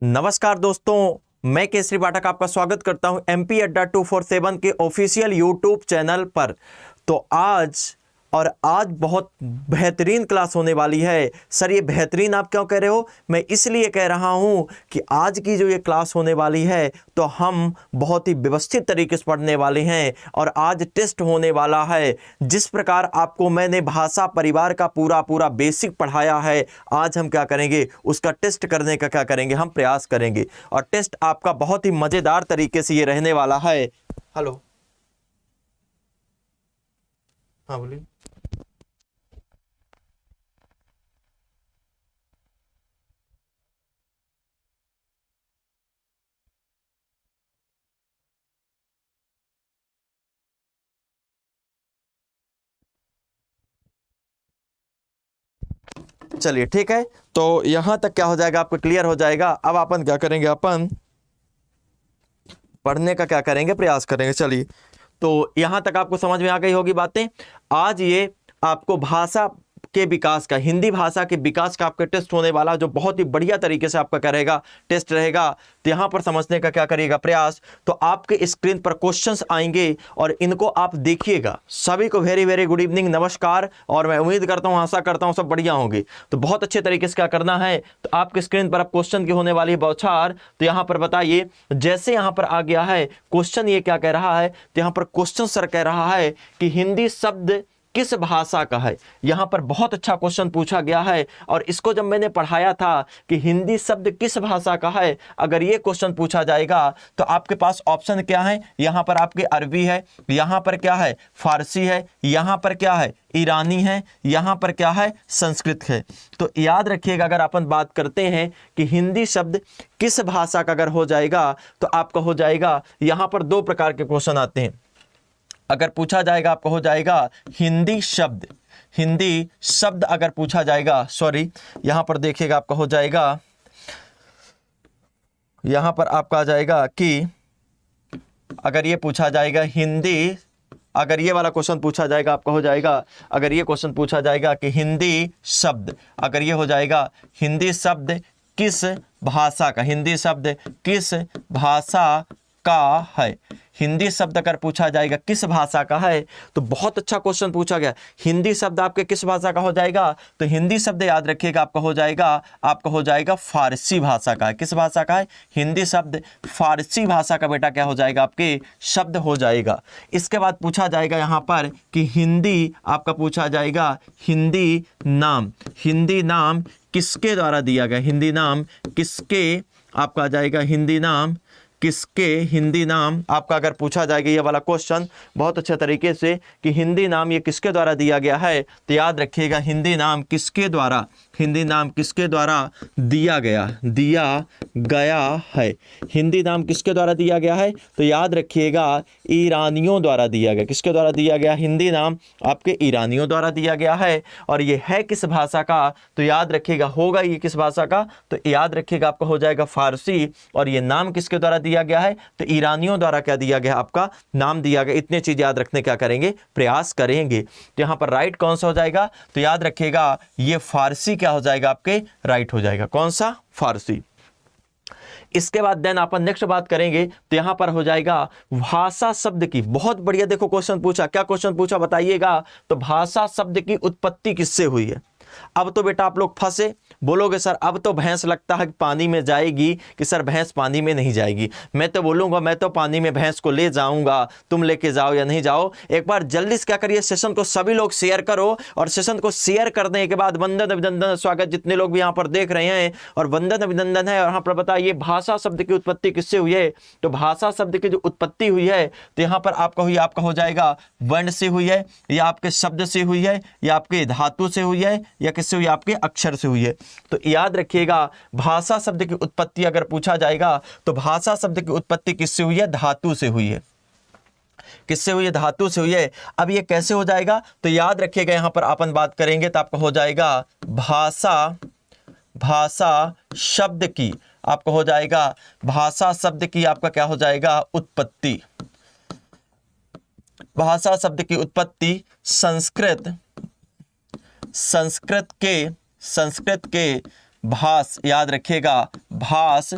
नमस्कार दोस्तों, मैं केसरी पाठक आपका स्वागत करता हूं एमपी अड्डा 247 के ऑफिशियल यूट्यूब चैनल पर। तो आज बहुत बेहतरीन क्लास होने वाली है। सर ये बेहतरीन आप क्यों कह रहे हो? मैं इसलिए कह रहा हूं कि आज की जो ये क्लास होने वाली है तो हम बहुत ही व्यवस्थित तरीके से पढ़ने वाले हैं और आज टेस्ट होने वाला है। जिस प्रकार आपको मैंने भाषा परिवार का पूरा बेसिक पढ़ाया है, आज हम क्या करेंगे, उसका टेस्ट करने का क्या करेंगे, हम प्रयास करेंगे। और टेस्ट आपका बहुत ही मज़ेदार तरीके से ये रहने वाला है। हेलो, हाँ बोलिए। चलिए ठीक है, तो यहां तक क्या हो जाएगा, आपको क्लियर हो जाएगा। अब अपन क्या करेंगे, अपन पढ़ने का क्या करेंगे, प्रयास करेंगे। चलिए, तो यहां तक आपको समझ में आ गई होगी बातें। आज ये आपको भाषा के विकास का, हिंदी भाषा के विकास का आपका टेस्ट होने वाला, जो बहुत ही बढ़िया तरीके से आपका करेगा टेस्ट रहेगा। तो यहां पर समझने का क्या करिएगा प्रयास। तो आपके स्क्रीन पर क्वेश्चंस आएंगे और इनको आप देखिएगा। सभी को वेरी वेरी गुड इवनिंग, नमस्कार। और मैं उम्मीद करता हूं, आशा करता हूं सब बढ़िया होंगे। तो बहुत अच्छे तरीके से क्या करना है, तो आपके स्क्रीन पर अब क्वेश्चन की होने वाली है बौछार। तो यहां पर बताइए, जैसे यहां पर आ गया है क्वेश्चन, ये क्या कह रहा है, तो यहां पर क्वेश्चन सर कह रहा है कि हिंदी शब्द किस भाषा का है। यहां पर बहुत अच्छा क्वेश्चन पूछा गया है और इसको जब मैंने पढ़ाया था कि हिंदी शब्द किस भाषा का है, अगर ये क्वेश्चन पूछा जाएगा तो आपके पास ऑप्शन क्या है। यहां पर आपके अरबी है, यहां पर क्या है फारसी है, यहां पर क्या है ईरानी है, यहां पर क्या है संस्कृत है। तो याद रखिएगा, अगर अपन बात करते हैं कि हिंदी शब्द किस भाषा का अगर हो जाएगा तो आपका हो जाएगा, यहां पर दो प्रकार के क्वेश्चन आते हैं। अगर पूछा जाएगा आपको हो जाएगा हिंदी शब्द अगर पूछा जाएगा, सॉरी यहां पर देखिएगा आपका हो जाएगा, यहां पर आपका आ जाएगा कि अगर ये पूछा जाएगा हिंदी, अगर ये वाला क्वेश्चन पूछा जाएगा आपका हो जाएगा, अगर ये क्वेश्चन पूछा जाएगा कि हिंदी शब्द, अगर ये हो जाएगा हिंदी शब्द किस भाषा का, हिंदी शब्द किस भाषा का है। हिंदी शब्द अगर पूछा जाएगा किस भाषा का है, तो बहुत अच्छा क्वेश्चन पूछा गया। हिंदी शब्द आपके किस भाषा का हो जाएगा, तो हिंदी शब्द याद रखिएगा आपका हो जाएगा फारसी भाषा का है। किस भाषा का है, हिंदी शब्द फारसी भाषा का बेटा क्या हो जाएगा, आपके शब्द हो जाएगा। इसके बाद पूछा जाएगा यहाँ पर कि हिंदी आपका पूछा जाएगा हिंदी नाम किसके द्वारा दिया गया, हिंदी नाम किसके आपका आ जाएगा, हिंदी नाम आपका अगर पूछा जाएगा ये वाला क्वेश्चन बहुत अच्छे तरीके से कि हिंदी नाम ये किसके द्वारा दिया गया है, तो याद रखिएगा हिंदी नाम किसके द्वारा दिया गया है। हिंदी नाम किसके द्वारा दिया गया है, तो याद रखिएगा ईरानियों द्वारा दिया गया। किसके द्वारा दिया गया, हिंदी नाम आपके ईरानियों द्वारा दिया गया है। और ये है किस भाषा का, तो याद रखिएगा होगा ये किस भाषा का, तो याद रखिएगा आपका हो जाएगा फारसी। और ये नाम किसके द्वारा दिया गया है, तो ईरानियों द्वारा क्या दिया गया, आपका नाम दिया गया। इतने चीज याद रखने क्या करेंगे, प्रयास करेंगे। तो यहां पर राइट कौन सा हो जाएगा, तो याद रखिएगा ये फारसी क्या हो जाएगा, आपके राइट हो जाएगा। कौन सा, फारसी। इसके बाद देन अपन नेक्स्ट बात करेंगे, तो यहां पर हो जाएगा भाषा शब्द की। बहुत बढ़िया, देखो क्वेश्चन पूछा, क्या क्वेश्चन पूछा बताइएगा, तो भाषा शब्द की उत्पत्ति किससे हुई है। अब तो बेटा आप लोग फंसे, बोलोगे सर अब तो भैंस लगता है पानी में जाएगी, कि सर भैंस पानी में नहीं जाएगी। मैं तो बोलूंगा मैं तो पानी में भैंस को ले जाऊंगा, तुम लेके जाओ या नहीं जाओ। एक बार जल्दी से क्या करिए, सेशन को सभी लोग शेयर करो। और सेशन को शेयर करने के बाद वंदन अभिनंदन स्वागत, जितने लोग भी यहाँ पर देख रहे हैं, और वंदन अभिनंदन है। और यहाँ पर बताइए भाषा शब्द की उत्पत्ति किससे हुई है, तो भाषा शब्द की जो उत्पत्ति हुई है, तो यहाँ पर आपका हो जाएगा वर्ण से हुई है, या आपके शब्द से हुई है, या आपके धातु से हुई है, या किससे हुई, आपके अक्षर से हुई है। तो याद रखिएगा भाषा शब्द की उत्पत्ति अगर पूछा जाएगा, तो भाषा शब्द की उत्पत्ति किससे हुई है, धातु से हुई है। किससे हुई है, धातु से हुई है। अब ये कैसे हो जाएगा, तो याद रखिएगा यहां पर अपन बात करेंगे तो आपका हो जाएगा भाषा शब्द की, आपको हो जाएगा भाषा शब्द की आपका क्या हो जाएगा, उत्पत्ति। भाषा शब्द की उत्पत्ति संस्कृत के भास, याद रखिएगा भास,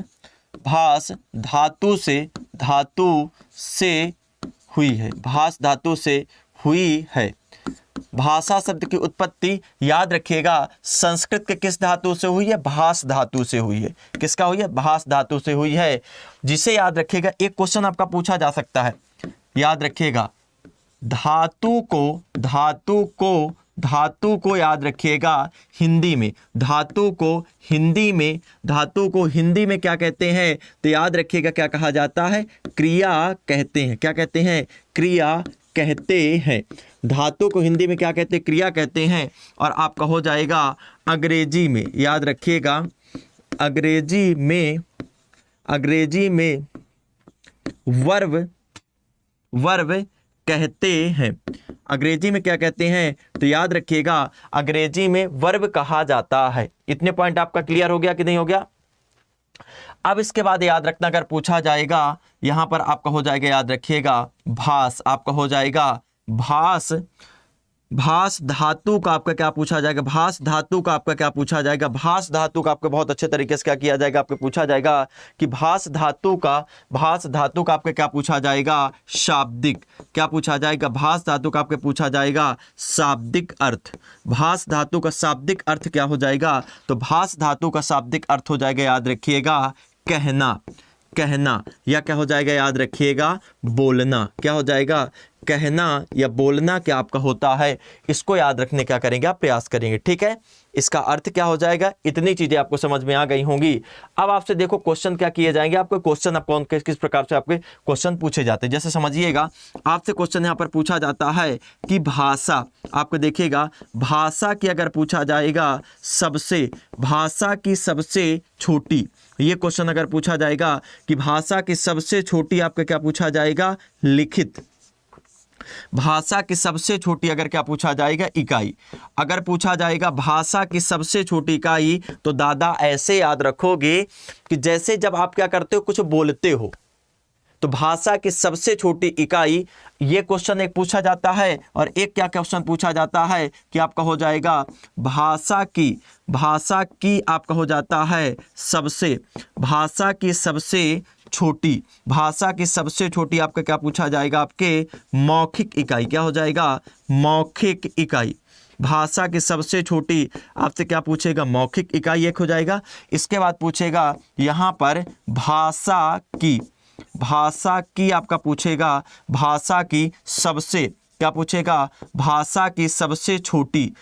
भास धातु से हुई है, भास धातु से हुई है। भाषा शब्द की उत्पत्ति याद रखिएगा संस्कृत के किस धातु से हुई है? भास धातु से हुई है। किसका हुई है? भास धातु से हुई है, जिसे याद रखिएगा एक क्वेश्चन आपका पूछा जा सकता है, याद रखिएगा धातु को याद रखिएगा हिंदी में, धातु को हिंदी में क्या कहते हैं? तो याद रखिएगा क्या कहा जाता है? क्रिया कहते हैं। क्या कहते हैं? क्रिया कहते हैं। धातु को हिंदी में क्या कहते हैं? क्रिया कहते हैं। और आपका हो जाएगा अंग्रेजी में, याद रखिएगा अंग्रेजी में वर्ब कहते हैं। अंग्रेजी में क्या कहते हैं? तो याद रखिएगा अंग्रेजी में वर्ब कहा जाता है। इतने पॉइंट आपका क्लियर हो गया कि नहीं हो गया? अब इसके बाद याद रखना, अगर पूछा जाएगा यहां पर आपका हो जाएगा, याद रखिएगा भास, आपका हो जाएगा भास, भास धातु का आपका क्या पूछा जाएगा? भास धातु का आपका क्या पूछा जाएगा? भास धातु का आपका बहुत अच्छे तरीके से क्या किया जाएगा? आपको पूछा जाएगा कि भास धातु का आपका क्या पूछा जाएगा? शाब्दिक। क्या पूछा जाएगा? भास धातु का आपके पूछा जाएगा शाब्दिक अर्थ। भास धातु का शाब्दिक अर्थ क्या हो जाएगा? तो भास धातु का शाब्दिक अर्थ हो जाएगा, याद रखिएगा कहना, या क्या हो जाएगा? याद रखिएगा बोलना। क्या हो जाएगा? कहना या बोलना क्या आपका होता है? इसको याद रखने क्या करेंगे आप? प्रयास करेंगे। ठीक है, इसका अर्थ क्या हो जाएगा? इतनी चीजें आपको समझ में आ गई होंगी। अब आपसे देखो क्वेश्चन क्या किए जाएंगे, आपको क्वेश्चन आपको किस प्रकार से आपके क्वेश्चन पूछे जाते हैं। जैसे समझिएगा, आपसे क्वेश्चन यहाँ पर पूछा जाता है कि भाषा, आपको देखिएगा भाषा की अगर पूछा जाएगा भाषा की सबसे छोटी, ये क्वेश्चन अगर पूछा जाएगा कि भाषा की सबसे छोटी आपका क्या पूछा जाएगा? लिखित। भाषा की सबसे छोटी अगर क्या पूछा जाएगा? इकाई। अगर पूछा जाएगा भाषा की सबसे छोटी इकाई, तो दादा ऐसे याद रखोगे कि जैसे जब आप क्या करते हो, कुछ बोलते हो, तो भाषा की सबसे छोटी इकाई, ये क्वेश्चन एक पूछा जाता है। और एक क्या क्वेश्चन पूछा जाता है कि आपका हो जाएगा भाषा की आपका हो जाता है भाषा की सबसे छोटी आपका क्या पूछा जाएगा? आपके मौखिक इकाई। क्या हो जाएगा? मौखिक इकाई। भाषा की सबसे छोटी आपसे क्या पूछेगा? मौखिक इकाई एक हो जाएगा। इसके बाद पूछेगा यहाँ पर भाषा की आपका पूछेगा भाषा की सबसे, क्या पूछेगा? भाषा की सबसे छोटी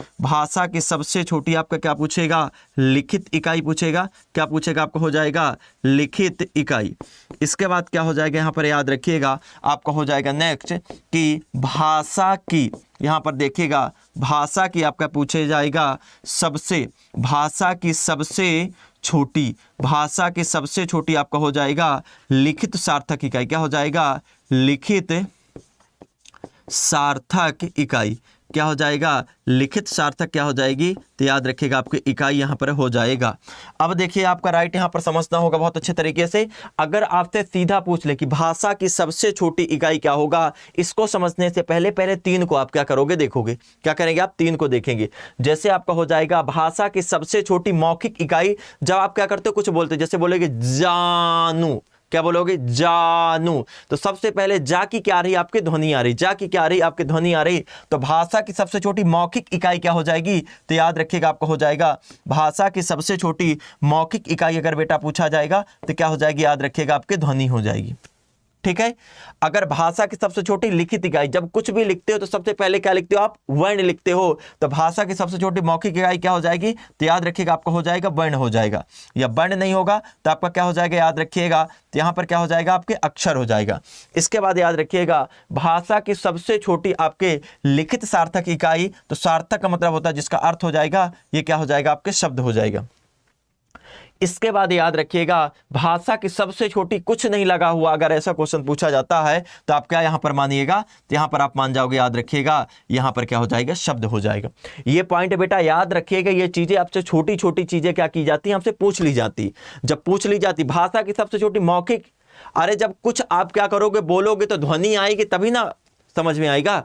आपका क्या पूछेगा? लिखित इकाई पूछेगा। क्या पूछेगा? आपको हो जाएगा लिखित इकाई। इसके बाद क्या हो जाएगा? यहाँ पर याद रखिएगा आपका हो जाएगा नेक्स्ट कि भाषा की, यहाँ पर देखिएगा भाषा की आपका पूछे जाएगा भाषा की सबसे छोटी आपका हो जाएगा लिखित सार्थक इकाई। क्या हो जाएगा? लिखित सार्थक इकाई। क्या हो जाएगा? लिखित सार्थक क्या हो जाएगी? तो याद रखिएगा आपकी इकाई यहाँ पर हो जाएगा। अब देखिए आपका राइट यहाँ पर समझना होगा बहुत अच्छे तरीके से। अगर आपसे सीधा पूछ ले कि भाषा की सबसे छोटी इकाई क्या होगा, इसको समझने से पहले 3 को आप क्या करोगे? देखोगे। क्या करेंगे आप? 3 को देखेंगे। जैसे आपका हो जाएगा भाषा की सबसे छोटी मौखिक इकाई, जब आप क्या करते हो, कुछ बोलते, जैसे बोलेगे जानू, क्या बोलोगे? जानू। तो सबसे पहले जा की क्या आ रही? आपकी ध्वनि आ रही। जा की क्या आ रही? आपकी ध्वनि आ रही। तो भाषा की सबसे छोटी मौखिक इकाई क्या हो जाएगी? तो याद रखिएगा आपको हो जाएगा भाषा की सबसे छोटी मौखिक इकाई अगर बेटा पूछा जाएगा तो क्या हो जाएगी? याद रखिएगा आपकी ध्वनि हो जाएगी। ठीक है। अगर भाषा की सबसे छोटी लिखित इकाई, जब कुछ भी लिखते हो तो सबसे पहले क्या लिखते हो आप? वर्ण लिखते हो। तो भाषा की सबसे छोटी मौखिक इकाई क्या हो जाएगी? तो याद रखिएगा आपको हो जाएगा वर्ण हो जाएगा। या वर्ण नहीं होगा तो आपका क्या हो जाएगा? याद रखिएगा तो यहां पर क्या हो जाएगा? आपके अक्षर हो जाएगा। इसके बाद याद रखिएगा भाषा की सबसे छोटी आपके लिखित सार्थक इकाई, तो सार्थक का मतलब होता है जिसका अर्थ हो जाएगा, ये क्या हो जाएगा? आपके शब्द हो जाएगा। इसके बाद याद रखिएगा भाषा की सबसे छोटी कुछ नहीं लगा हुआ, अगर ऐसा क्वेश्चन पूछा जाता है तो आप क्या यहां पर मानिएगा? तो यहां पर आप मान जाओगे, याद रखिएगा यहां पर क्या हो जाएगा? शब्द हो जाएगा। ये पॉइंट बेटा याद रखिएगा। ये चीजें आपसे छोटी छोटी चीजें क्या की जाती हैं? आपसे पूछ ली जाती। जब पूछ ली जाती भाषा की सबसे छोटी मौखिक, अरे जब कुछ आप क्या करोगे? बोलोगे तो ध्वनि आएगी तभी ना समझ में आएगा।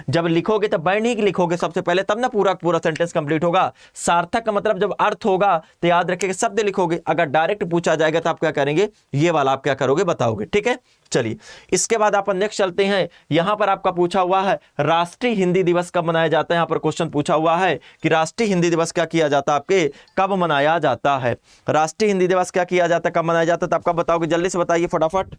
जब लिखोगे तब बैन ही लिखोगे सबसे पहले, तब ना पूरा पूरा सेंटेंस कंप्लीट होगा। सार्थक का मतलब जब अर्थ होगा तो याद रखिएगा शब्द लिखोगे। अगर डायरेक्ट पूछा जाएगा तो आप क्या करेंगे, ये वाला आप क्या करोगे बताओगे, ठीक है। चलिए इसके बाद आप नेक्स्ट चलते हैं। यहां पर आपका पूछा हुआ है राष्ट्रीय हिंदी दिवस कब मनाया जाता है। यहां पर क्वेश्चन पूछा हुआ है कि राष्ट्रीय हिंदी दिवस क्या किया जाता है आपके, कब मनाया जाता है। राष्ट्रीय हिंदी दिवस क्या किया जाता है, कब मनाया जाता है, तो आप कब बताओगे, जल्दी से बताइए फटाफट।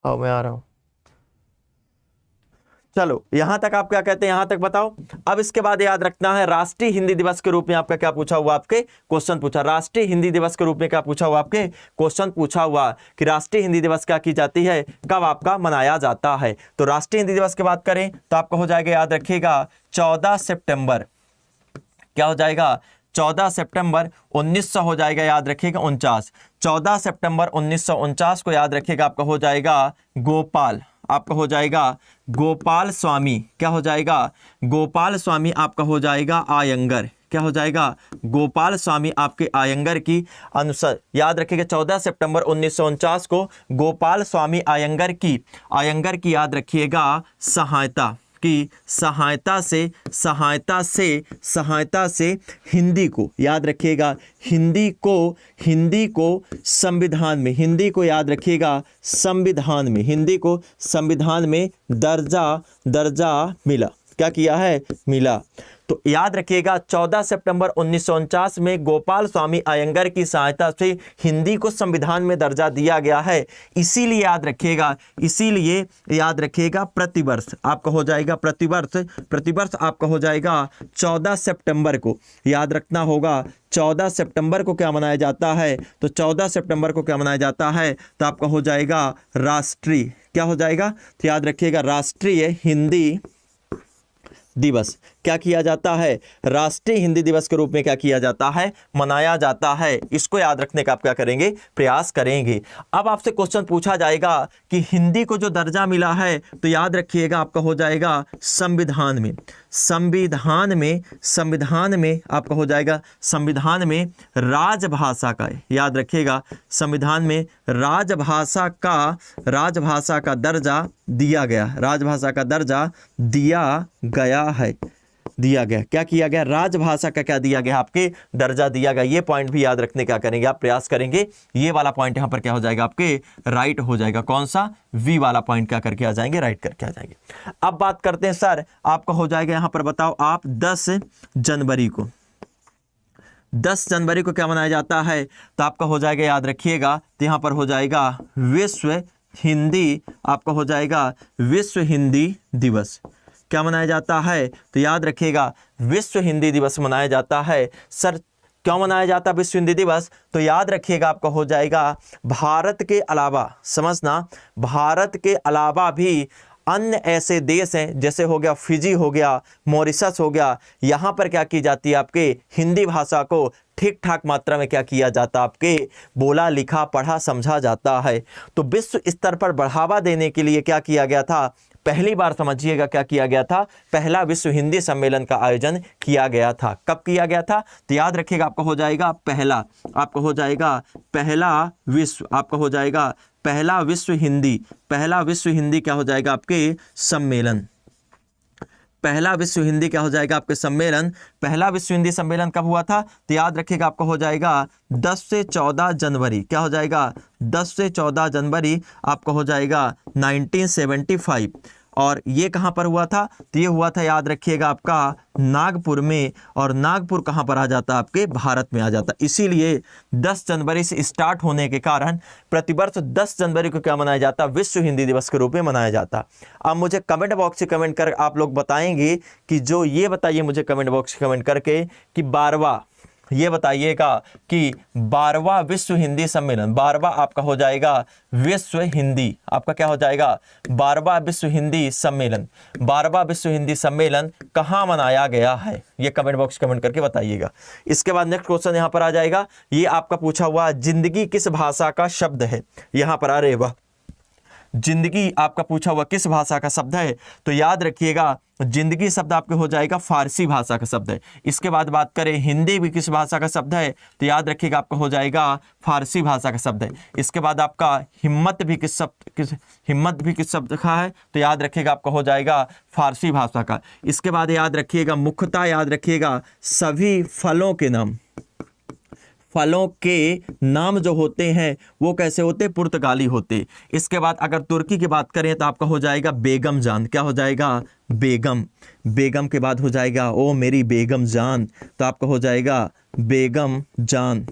आओ मैं आ रहा हूं। चलो यहां तक आप क्या कहते हैं, यहां तक बताओ। अब इसके बाद याद रखना है राष्ट्रीय हिंदी दिवस के रूप में आपका क्या पूछा हुआ, आपके क्वेश्चन पूछा। राष्ट्रीय हिंदी दिवस के रूप में क्या पूछा हुआ, आपके क्वेश्चन पूछा हुआ कि राष्ट्रीय हिंदी दिवस क्या की जाती है, कब आपका मनाया जाता है। तो राष्ट्रीय हिंदी दिवस की बात करें तो आपका हो जाएगा, याद रखिएगा 14 सितंबर, क्या हो जाएगा 14 सितंबर 1900 हो जाएगा, याद रखिएगा 49। 14 सितंबर 1949 को याद रखिएगा आपका हो जाएगा गोपाल, आपका हो जाएगा गोपाल स्वामी, क्या हो जाएगा गोपाल स्वामी आपका हो जाएगा आयंगर, क्या हो जाएगा गोपाल स्वामी आपके आयंगर की अनुसार, याद रखिएगा 14 सितंबर 1949 को गोपाल स्वामी आयंगर की याद रखिएगा सहायता से हिंदी को, याद रखिएगा हिंदी को संविधान में, हिंदी को याद रखिएगा संविधान में, हिंदी को संविधान में दर्जा मिला, क्या किया है, मिला। तो याद रखिएगा 14 सितंबर 1949 में गोपाल स्वामी अयंगर की सहायता से हिंदी को संविधान में दर्जा दिया गया है। इसीलिए याद रखिएगा प्रतिवर्ष आपका हो जाएगा, प्रतिवर्ष आपका हो जाएगा 14 सितंबर को, याद रखना होगा 14 सितंबर को क्या मनाया जाता है। तो 14 सितंबर को क्या मनाया जाता है, तो आपका हो जाएगा राष्ट्रीय, क्या हो जाएगा, तो याद रखिएगा राष्ट्रीय हिंदी दिवस क्या किया जाता है, राष्ट्रीय हिंदी दिवस के रूप में क्या किया जाता है, मनाया जाता है। इसको याद रखने का आप क्या करेंगे, प्रयास करेंगे। अब आपसे क्वेश्चन पूछा जाएगा कि हिंदी को जो दर्जा मिला है, तो याद रखिएगा आपका हो जाएगा संविधान में आपका हो जाएगा संविधान में राजभाषा का, याद रखिएगा संविधान में राजभाषा का दर्जा दिया गया, राजभाषा का दर्जा दिया गया, क्या किया गया, राजभाषा का क्या दिया गया, आपके दर्जा दिया गया। ये पॉइंट भी याद रखने का करेंगे आप, प्रयास करेंगे। ये वाला पॉइंट यहां पर क्या हो जाएगा, आपके राइट हो जाएगा। कौन सा, वी वाला पॉइंट क्या करके आ जाएंगे, राइट करके आ जाएंगे। अब बात करते हैं सर, आपका हो जाएगा यहां पर बताओ आप 10 जनवरी को क्या मनाया जाता है, तो आपका हो जाएगा, याद रखिएगा, तो यहां पर हो जाएगा विश्व हिंदी, आपका हो जाएगा विश्व हिंदी दिवस क्या मनाया जाता है। तो याद रखिएगा विश्व हिंदी दिवस मनाया जाता है। सर क्यों मनाया जाता है विश्व हिंदी दिवस, तो याद रखिएगा आपका हो जाएगा भारत के अलावा, समझना भारत के अलावा भी अन्य ऐसे देश हैं, जैसे हो गया फिजी हो गया, मॉरिशस हो गया, यहाँ पर क्या की जाती है, आपके हिंदी भाषा को ठीक ठाक मात्रा में क्या किया जाता, आपके बोला लिखा पढ़ा समझा जाता है। तो विश्व स्तर पर बढ़ावा देने के लिए क्या किया गया था, पहली बार समझिएगा क्या किया गया था, पहला विश्व हिंदी सम्मेलन का आयोजन किया गया था। कब किया गया था, तो याद रखिएगा आपका हो जाएगा पहला, आपका हो जाएगा पहला विश्व, आपका हो जाएगा पहला विश्व हिंदी क्या हो जाएगा, आपके सम्मेलन, पहला विश्व हिंदी क्या हो जाएगा, आपके सम्मेलन। पहला विश्व हिंदी सम्मेलन कब हुआ था, तो याद रखिएगा आपका हो जाएगा 10 से 14 जनवरी, क्या हो जाएगा 10 से 14 जनवरी आपका हो जाएगा 1975। और ये कहाँ पर हुआ था, तो ये हुआ था, याद रखिएगा आपका नागपुर में, और नागपुर कहाँ पर आ जाता, आपके भारत में आ जाता। इसीलिए 10 जनवरी से स्टार्ट होने के कारण प्रतिवर्ष 10 जनवरी को क्या मनाया जाता, विश्व हिंदी दिवस के रूप में मनाया जाता। अब मुझे कमेंट बॉक्स से कमेंट कर आप लोग बताएंगे कि जो ये बताइए मुझे कमेंट बॉक्स से कमेंट करके कि 12वां ये बताइएगा कि 12वां विश्व हिंदी सम्मेलन, 12वां आपका हो जाएगा विश्व हिंदी, आपका क्या हो जाएगा 12वां विश्व हिंदी सम्मेलन, 12वां विश्व हिंदी सम्मेलन कहाँ मनाया गया है, ये कमेंट बॉक्स कमेंट करके बताइएगा। इसके बाद नेक्स्ट क्वेश्चन यहाँ पर आ जाएगा, ये आपका पूछा हुआ जिंदगी किस भाषा का शब्द है, यहाँ पर आ रहे वाह, जिंदगी आपका पूछा हुआ किस भाषा का शब्द है, तो याद रखिएगा जिंदगी शब्द आपके हो जाएगा फारसी भाषा का शब्द है। इसके बाद बात करें हिंदी भी किस भाषा का शब्द है, तो याद रखिएगा आपका हो जाएगा फारसी भाषा का शब्द है। इसके बाद आपका हिम्मत भी किस शब्द का है, तो याद रखिएगा आपका हो जाएगा फारसी भाषा का। इसके बाद याद रखिएगा मुख्यतः याद रखिएगा सभी फलों के नाम, फलों के नाम जो होते हैं वो कैसे होते, पुर्तगाली होते। इसके बाद अगर तुर्की की बात करें तो आपका हो जाएगा बेगम जान, क्या हो जाएगा बेगम, बेगम के बाद हो जाएगा ओ मेरी बेगम जान, तो आपका हो जाएगा बेगम जान,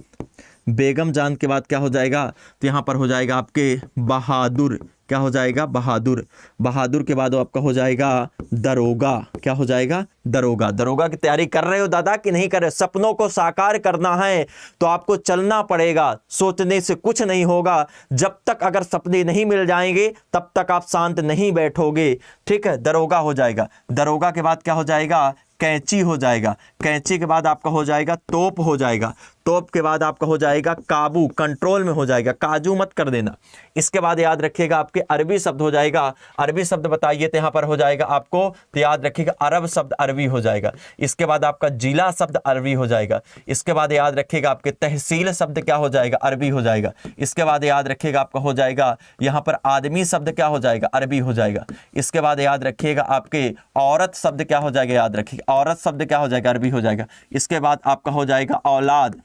बेगम जान के बाद क्या हो जाएगा, तो यहाँ पर हो जाएगा आपके बहादुर, क्या हो जाएगा बहादुर, बहादुर के बाद आपका हो जाएगा दरोगा, क्या हो जाएगा दरोगा। दरोगा की तैयारी कर रहे हो दादा कि नहीं कर रहे, सपनों को साकार करना है तो आपको चलना पड़ेगा, सोचने से कुछ नहीं होगा, जब तक अगर सपने नहीं मिल जाएंगे तब तक आप शांत नहीं बैठोगे, ठीक है। दरोगा हो जाएगा, दरोगा के बाद क्या हो जाएगा कैंची हो जाएगा, कैंची के बाद आपका हो जाएगा तोप हो जाएगा, तोप के बाद आपका हो जाएगा काबू, कंट्रोल में हो जाएगा, काजू मत कर देना। इसके बाद याद रखिएगा आपके अरबी शब्द हो जाएगा, अरबी शब्द बताइए तो यहाँ पर हो जाएगा आपको, तो याद रखिएगा अरब शब्द अरबी हो जाएगा। इसके बाद आपका जिला शब्द अरबी हो जाएगा। इसके बाद याद रखिएगा आपके तहसील शब्द क्या हो जाएगा अरबी हो जाएगा। इसके बाद याद रखिएगा आपका हो जाएगा यहाँ पर आदमी शब्द क्या हो जाएगा अरबी हो जाएगा। इसके बाद याद रखिएगा आपके औरत शब्द क्या हो जाएगा, याद रखिएगा औरत शब्द क्या हो जाएगा अरबी हो जाएगा। इसके बाद आपका हो जाएगा औलाद,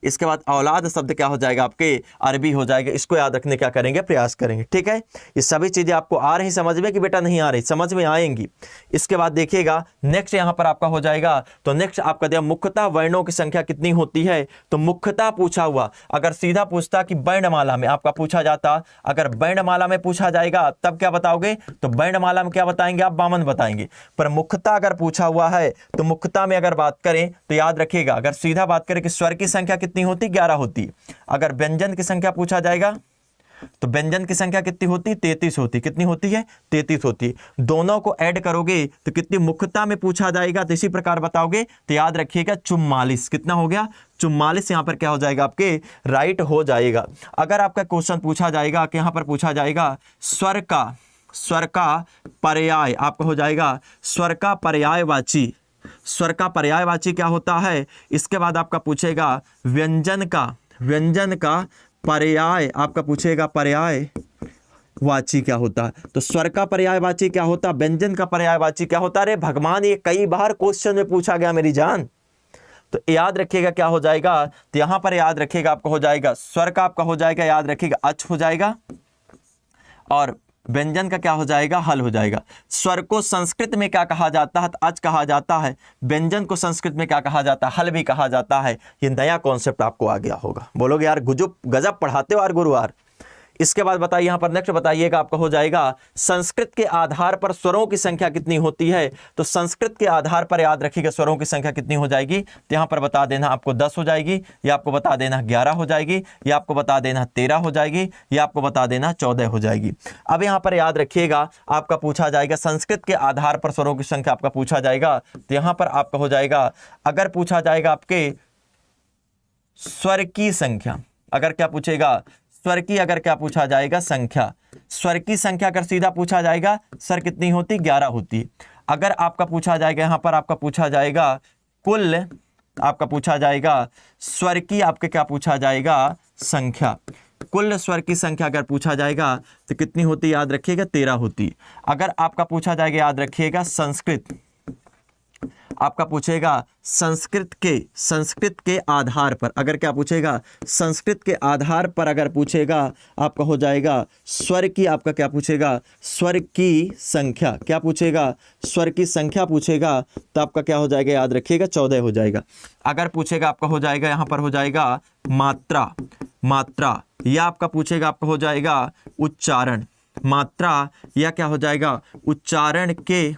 इसके बाद औलाद शब्द क्या हो जाएगा आपके अरबी हो जाएगा। इसको याद रखने क्या करेंगे, प्रयास करेंगे, ठीक है। ये सभी चीजें आपको आ रही समझ में कि बेटा नहीं आ रही, समझ में आएंगी। इसके बाद देखिएगा नेक्स्ट यहाँ पर आपका हो जाएगा, तो नेक्स्ट आपका दिया मुख्यतः वर्णों की संख्या कितनी होती है, तो मुख्यतः पूछा हुआ, अगर सीधा पूछता कि वर्णमाला में आपका पूछा जाता, अगर वर्णमाला में पूछा जाएगा तब क्या बताओगे, तो वर्णमाला में क्या बताएंगे आप 52 बताएंगे, पर मुख्यतः अगर पूछा हुआ है तो मुख्यतः में अगर बात करें तो याद रखिएगा अगर सीधा बात करें कि स्वर की संख्या कितनी होती 11 होती है। अगर व्यंजन की संख्या पूछा जाएगा तो व्यंजन की संख्या कितनी होती 33 होती, कितनी होती है 33 होती है। दोनों को ऐड करोगे तो कितनी मुख्यता में पूछा जाएगा, तो इसी प्रकार बताओगे तो याद रखिएगा 44, कितना हो गया 44, यहाँ पर क्या हो जाएगा आपके राइट हो जाएगा। अगर आपका क्वेश्चन पूछा जाएगा कि यहाँ पर पूछा जाएगा स्वर का पर्याय, आपका हो जाएगा स्वर का पर्यायवाची, स्वर का पर्यायवाची क्या होता है। इसके बाद आपका पूछेगा व्यंजन का पर्याय, आपका पूछेगा पर्यायवाची क्या होता है, तो स्वर का पर्यायवाची क्या होता, व्यंजन का पर्यायवाची क्या होता। अरे भगवान ये कई बार क्वेश्चन में पूछा गया मेरी जान, तो याद रखिएगा क्या हो जाएगा, तो यहां पर याद रखिएगा आपका हो जाएगा स्वर का आपका हो जाएगा याद रखिएगा अच हो जाएगा और व्यंजन का क्या हो जाएगा हल हो जाएगा। स्वर को संस्कृत में क्या कहा जाता है, तो अच कहा जाता है। व्यंजन को संस्कृत में क्या कहा जाता है, हल भी कहा जाता है। ये नया कॉन्सेप्ट आपको आ गया होगा, बोलोगे यार गजब पढ़ाते हो यार गुरुवार। इसके बाद बताइए यहाँ पर नेक्स्ट बताइएगा आपका हो जाएगा संस्कृत के आधार पर स्वरों की संख्या कितनी होती है, तो संस्कृत के आधार पर याद रखिएगा स्वरों की संख्या कितनी हो जाएगी, तो यहाँ पर बता देना आपको 10 हो जाएगी, या आपको बता देना 11 हो जाएगी, या आपको बता देना 13 हो जाएगी, या आपको बता देना 14 हो जाएगी। अब यहाँ पर याद रखिएगा आपका पूछा जाएगा संस्कृत के आधार पर स्वरों की संख्या आपका पूछा जाएगा, तो यहाँ पर आपका हो जाएगा अगर पूछा जाएगा आपके स्वर की संख्या, अगर क्या पूछेगा स्वर की अगर क्या पूछा जाएगा संख्या, स्वर की संख्या अगर सीधा पूछा जाएगा स्वर कितनी होती 11 होती। अगर आपका पूछा जाएगा यहाँ पर आपका पूछा जाएगा कुल, आपका पूछा जाएगा स्वर की आपके क्या पूछा जाएगा संख्या, कुल स्वर की संख्या अगर पूछा जाएगा तो कितनी होती याद रखिएगा 13 होती। अगर आपका पूछा जाएगा याद रखिएगा संस्कृत, आपका पूछेगा संस्कृत के आधार पर, अगर क्या पूछेगा संस्कृत के आधार पर अगर पूछेगा आपका हो जाएगा स्वर की, आपका क्या पूछेगा स्वर की संख्या, क्या पूछेगा स्वर की संख्या पूछेगा, तो आपका क्या हो जाएगा याद रखिएगा 14 हो जाएगा। अगर पूछेगा आपका हो जाएगा यहाँ पर हो जाएगा मात्रा, या आपका पूछेगा आपका हो जाएगा उच्चारण, मात्रा या क्या हो जाएगा उच्चारण के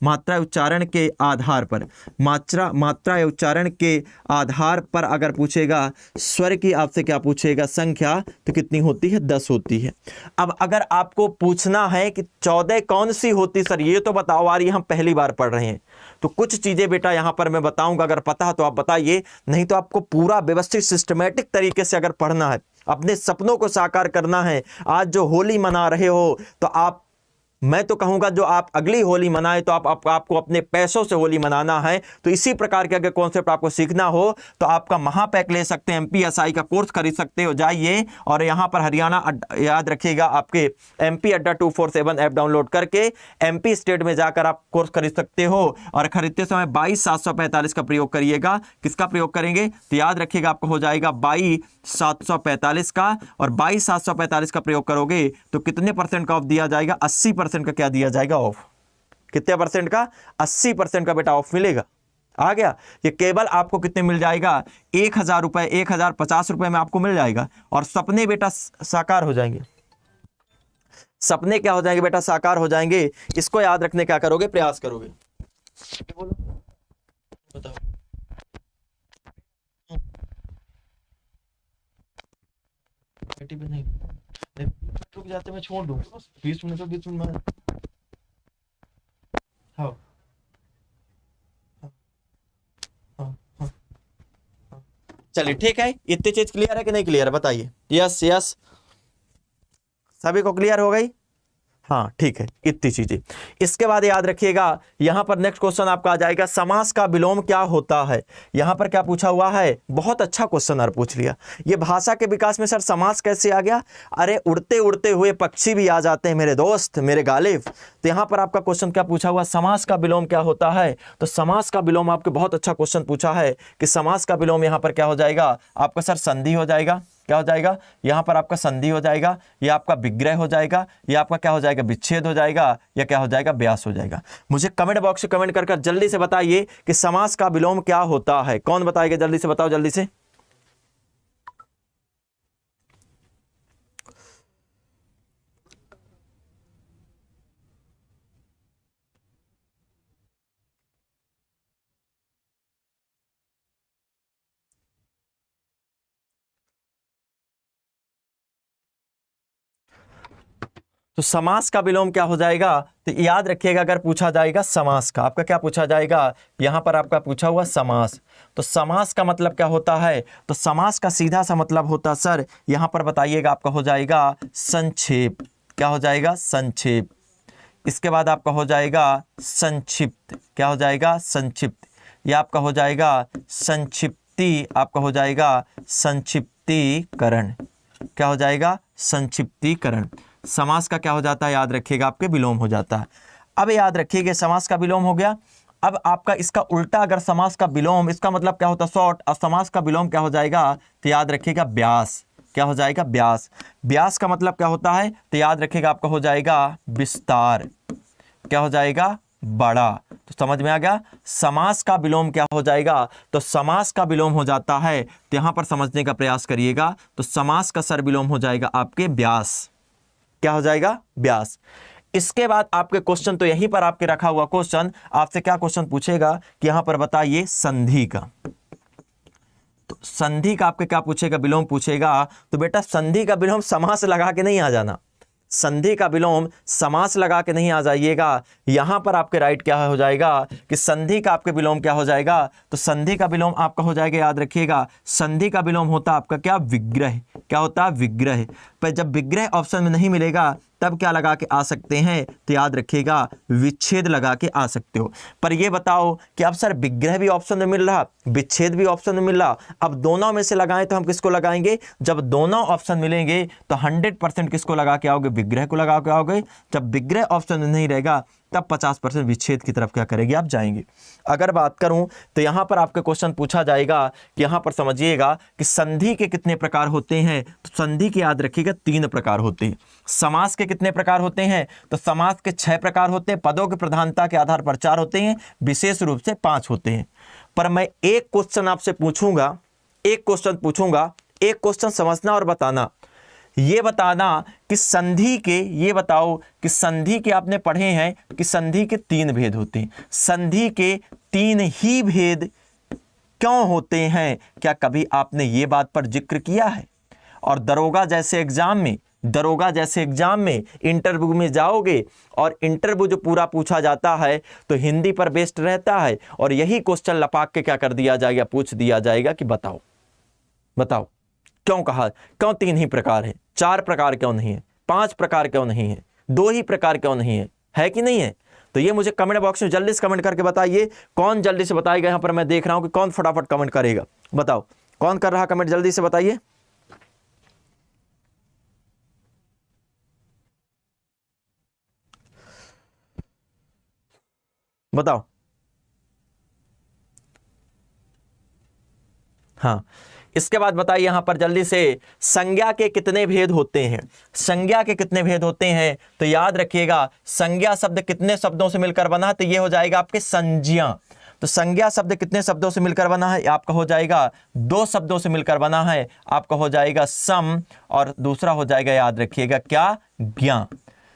मात्रा उच्चारण के आधार पर, मात्रा या उच्चारण के आधार पर अगर पूछेगा स्वर की आपसे क्या पूछेगा संख्या, तो कितनी होती है? 10 होती है। अब अगर आपको पूछना है कि 14 कौन सी होती सर, ये तो बताओ, यार ये हम पहली बार पढ़ रहे हैं, तो कुछ चीजें बेटा यहां पर मैं बताऊंगा, अगर पता है तो आप बताइए, नहीं तो आपको पूरा व्यवस्थित सिस्टमेटिक तरीके से अगर पढ़ना है, अपने सपनों को साकार करना है, आज जो होली मना रहे हो तो आप, मैं तो कहूंगा जो आप अगली होली मनाए तो आपको अपने पैसों से होली मनाना है। तो इसी प्रकार के अगर कॉन्सेप्ट आपको सीखना हो तो आपका महापैक ले सकते हैं, MPSI का कोर्स खरीद सकते हो, जाइए और यहाँ पर हरियाणा याद रखिएगा, आपके MP अड्डा 247 ऐप डाउनलोड करके MP स्टेट में जाकर आप कोर्स खरीद सकते हो, और खरीदते समय 22,745 का प्रयोग करिएगा। किसका प्रयोग करेंगे? तो याद रखिएगा आपको हो जाएगा 22,745 का, और 22,745 का प्रयोग करोगे तो कितने परसेंट का ऑफ दिया जाएगा? 80% का क्या दिया जाएगा? ऑफ। कितने परसेंट का? 80% का बेटा ऑफ मिलेगा। आ गया? ये केवल आपको कितने मिल जाएगा? 1,000 रुपए, 1,050 रुपए में आपको मिल जाएगा, और सपने बेटा साकार हो जाएंगे। सपने क्या हो जाएंगे बेटा? साकार हो जाएंगे। इसको याद रखने क्या करोगे? प्रयास करोगे। बोलो बताओ। नहीं रुक जाते, मैं छोड़ दूँ 20 मिनट, 20 मिनट में। हाँ चलिए ठीक है, इतनी चीज क्लियर है कि नहीं क्लियर है? बताइए। यस यस, सभी को क्लियर हो गई? हाँ ठीक है, इतनी चीजें। इसके बाद याद रखिएगा, यहां पर नेक्स्ट क्वेश्चन आपका आ जाएगा, समास का विलोम क्या होता है। यहां पर क्या पूछा हुआ है? बहुत अच्छा क्वेश्चन यार पूछ लिया। ये भाषा के विकास में सर समास कैसे आ गया? अरे उड़ते उड़ते हुए पक्षी भी आ जाते हैं मेरे दोस्त, मेरे गालिब। तो यहां पर आपका क्वेश्चन क्या पूछा हुआ? समास का विलोम क्या होता है। तो समास का विलोम आपके बहुत अच्छा क्वेश्चन पूछा है कि समास का विलोम यहां पर क्या हो जाएगा आपका? सर संधि हो जाएगा। क्या हो जाएगा? यहां पर आपका संधि हो जाएगा, या आपका विग्रह हो जाएगा, या आपका क्या हो जाएगा? विच्छेद हो जाएगा, या क्या हो जाएगा? व्यास हो जाएगा। मुझे कमेंट बॉक्स में कमेंट कर जल्दी से बताइए कि समास का विलोम क्या होता है। कौन बताएगा? जल्दी से बताओ, जल्दी से। तो समास का विलोम क्या हो जाएगा? तो याद रखिएगा, अगर पूछा जाएगा समास का, आपका क्या पूछा जाएगा? यहां पर आपका पूछा हुआ समास। तो समास का मतलब क्या होता है? तो समास का सीधा सा मतलब होता सर, यहां पर बताइएगा, आपका हो जाएगा संक्षेप। क्या हो जाएगा? संक्षेप। इसके बाद आपका हो जाएगा संक्षिप्त। क्या हो जाएगा? संक्षिप्त। यह आपका हो जाएगा संक्षिप्ति, आपका हो जाएगा संक्षिप्तीकरण। क्या हो जाएगा? संक्षिप्तीकरण। समास का क्या हो जाता है? याद रखिएगा, आपके विलोम हो जाता है। अब याद रखिएगा, समास का विलोम हो गया। अब आपका इसका उल्टा, अगर समास का विलोम, इसका मतलब क्या होता है? शॉर्ट। और समास का विलोम क्या हो जाएगा? तो याद रखिएगा व्यास। क्या हो जाएगा? व्यास। व्यास का मतलब क्या होता है? तो याद रखिएगा, आपका हो जाएगा विस्तार। क्या हो जाएगा? बड़ा। तो समझ में आ गया। समास का विलोम क्या हो जाएगा? तो समास का विलोम हो जाता है, तो यहां पर समझने का प्रयास करिएगा। तो समास का सर विलोम हो जाएगा आपके व्यास। क्या हो जाएगा? व्यास। इसके बाद आपके क्वेश्चन, तो यहीं पर आपके रखा हुआ क्वेश्चन, आपसे क्या क्वेश्चन पूछेगा कि यहां पर बताइए संधि का। तो संधि का आपके क्या पूछेगा? विलोम पूछेगा। तो बेटा संधि का विलोम समास लगा के नहीं आ जाना, संधि का विलोम समास लगा के नहीं आ जाइएगा। यहां पर आपके राइट क्या हो जाएगा कि संधि का आपके विलोम क्या हो जाएगा? तो संधि का विलोम आपका हो जाएगा, याद रखिएगा, संधि का विलोम होता आपका क्या? विग्रह। क्या होता है? विग्रह। पर जब विग्रह ऑप्शन में नहीं मिलेगा तब क्या लगा के आ सकते हैं? तो याद रखिएगा विच्छेद लगा के आ सकते हो। पर ये बताओ कि अब सर विग्रह भी ऑप्शन में मिल रहा, विच्छेद भी ऑप्शन में मिल रहा, अब दोनों में से लगाएं तो हम किसको लगाएंगे? जब दोनों ऑप्शन मिलेंगे तो 100% किसको लगा के आओगे? विग्रह को लगा के आओगे। जब विग्रह ऑप्शन में नहीं रहेगा तब 50% विच्छेद की तरफ क्या करेंगे? आप जाएंगे। अगर बात करूं तो यहां पर आपके क्वेश्चन पूछा जाएगा कि यहां पर समझिएगा कि संधि के कितने प्रकार होते हैं। तो संधि के याद रखिएगा 3 प्रकार होते हैं। समास के कितने प्रकार होते हैं? तो समास के 6 प्रकार होते हैं। पदों की प्रधानता के आधार पर 4 होते हैं, विशेष रूप से 5 होते हैं। पर मैं एक क्वेश्चन आपसे पूछूंगा, एक क्वेश्चन पूछूंगा, एक क्वेश्चन समझना और बताना। ये बताना कि संधि के, ये बताओ कि संधि के आपने पढ़े हैं कि संधि के 3 भेद होते हैं। संधि के 3 ही भेद क्यों होते हैं? क्या कभी आपने ये बात पर जिक्र किया है? और दरोगा जैसे एग्जाम में इंटरव्यू में जाओगे और इंटरव्यू जो पूरा पूछा जाता है तो हिंदी पर बेस्ड रहता है, और यही क्वेश्चन लपाक के क्या कर दिया जाएगा, पूछ दिया जाएगा कि बताओ क्यों कहा, क्यों 3 ही प्रकार है, 4 प्रकार क्यों नहीं है, 5 प्रकार क्यों नहीं है, 2 ही प्रकार क्यों नहीं है कि नहीं है? तो ये मुझे कमेंट बॉक्स में जल्दी से कमेंट करके बताइए। कौन जल्दी से बताएगा? यहां पर मैं देख रहा हूं कि कौन फटाफट कमेंट करेगा। बताओ कौन कर रहा कमेंट, जल्दी से बताइए। बताओ। हाँ, इसके बाद बताइए यहां पर जल्दी से, संज्ञा के कितने भेद होते हैं? संज्ञा के कितने भेद होते हैं? तो याद रखिएगा, संज्ञा शब्द कितने शब्दों से मिलकर बना है? तो ये हो जाएगा आपके संज्ञा। तो संज्ञा शब्द कितने शब्दों से मिलकर बना है? आपका हो जाएगा 2 शब्दों से मिलकर बना है। आपका हो जाएगा सम, और दूसरा हो जाएगा, याद रखिएगा, क्या? ज्ञा।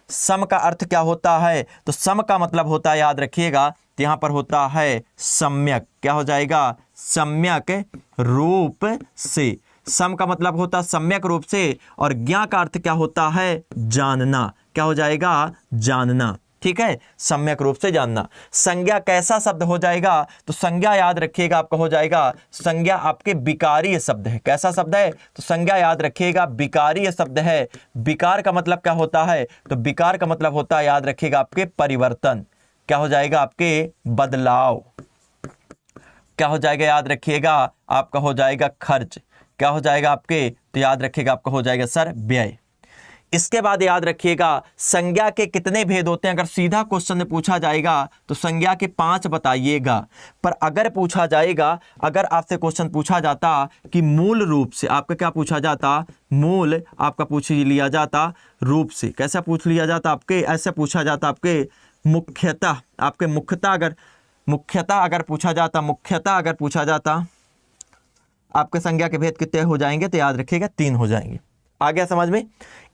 सम का अर्थ क्या होता है? तो सम का मतलब होता है, याद रखिएगा, तो यहां पर होता है सम्यक। क्या हो जाएगा? सम्यक रूप से। सम का मतलब होता है सम्यक रूप से, और ज्ञा का अर्थ क्या होता है? जानना। क्या हो जाएगा? जानना। ठीक है, सम्यक रूप से जानना। संज्ञा कैसा शब्द हो जाएगा? तो संज्ञा याद रखिएगा आपका हो जाएगा, संज्ञा आपके विकारीय शब्द है। कैसा शब्द है? तो संज्ञा याद रखिएगा विकारीय शब्द है। विकार का मतलब क्या होता है? तो विकार का मतलब होता है, याद रखिएगा, आपके परिवर्तन। क्या हो जाएगा? आपके बदलाव। क्या हो जाएगा? याद रखिएगा, आपका हो जाएगा खर्च। क्या हो जाएगा आपके? तो याद रखिएगा आपका हो जाएगा सर व्यय। इसके बाद याद रखिएगा, संज्ञा के कितने भेद होते हैं? अगर सीधा क्वेश्चन में पूछा जाएगा तो संज्ञा के 5 बताइएगा। पर अगर पूछा जाएगा, अगर आपसे क्वेश्चन पूछा जाता कि मूल रूप से, आपका क्या पूछा जाता? मूल आपका पूछ लिया जाता रूप से। कैसा पूछ लिया जाता? आपके ऐसे पूछा जाता आपके मुख्यतः, आपके मुख्यतः अगर पूछा जाता आपके संज्ञा के भेद कितने हो जाएंगे? तो याद रखिएगा 3 हो जाएंगे। आ गया समझ में?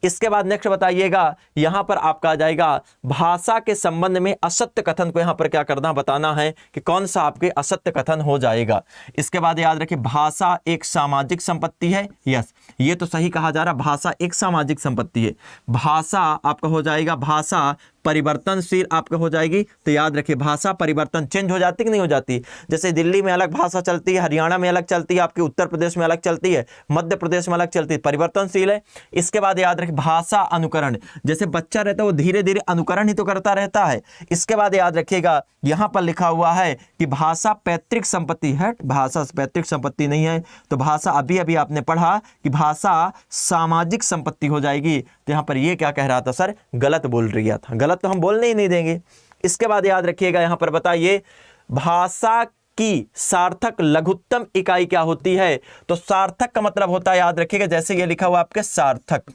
इसके बाद नेक्स्ट बताइएगा, यहां पर आपका आ जाएगा भाषा के संबंध में असत्य कथन को यहां पर क्या करना, बताना है कि कौन सा आपके असत्य कथन हो जाएगा। इसके बाद याद रखिए, भाषा एक सामाजिक संपत्ति है। यस, ये तो सही कहा जा रहा, भाषा एक सामाजिक संपत्ति है। भाषा आपका हो जाएगा, भाषा परिवर्तनशील आपका हो जाएगी। तो याद रखिए, भाषा परिवर्तन, चेंज हो जाती कि नहीं हो जाती? जैसे दिल्ली में अलग भाषा चलती है, हरियाणा में अलग चलती है, आपके उत्तर प्रदेश में अलग चलती है, मध्य प्रदेश में अलग चलती है, परिवर्तनशील है। इसके बाद याद रखिए, भाषा अनुकरण, जैसे बच्चा रहता है वो धीरे धीरे अनुकरण ही तो करता रहता है। इसके बाद याद रखिएगा, यहां पर लिखा हुआ है कि भाषा पैतृक संपत्ति है। भाषा पैतृक संपत्ति नहीं है, तो भाषा अभी अभी आपने पढ़ा कि भाषा सामाजिक संपत्ति हो जाएगी। तो यहां पर ये क्या कह रहा था सर? गलत बोल रहा था। गलत तो हम बोलने ही नहीं देंगे। इसके बाद याद रखिएगा, यहां पर बताइए, भाषा की सार्थक लघुत्तम इकाई क्या होती है? तो सार्थक का मतलब होता है, याद रखिएगा, जैसे ये लिखा हुआ आपके सार्थक,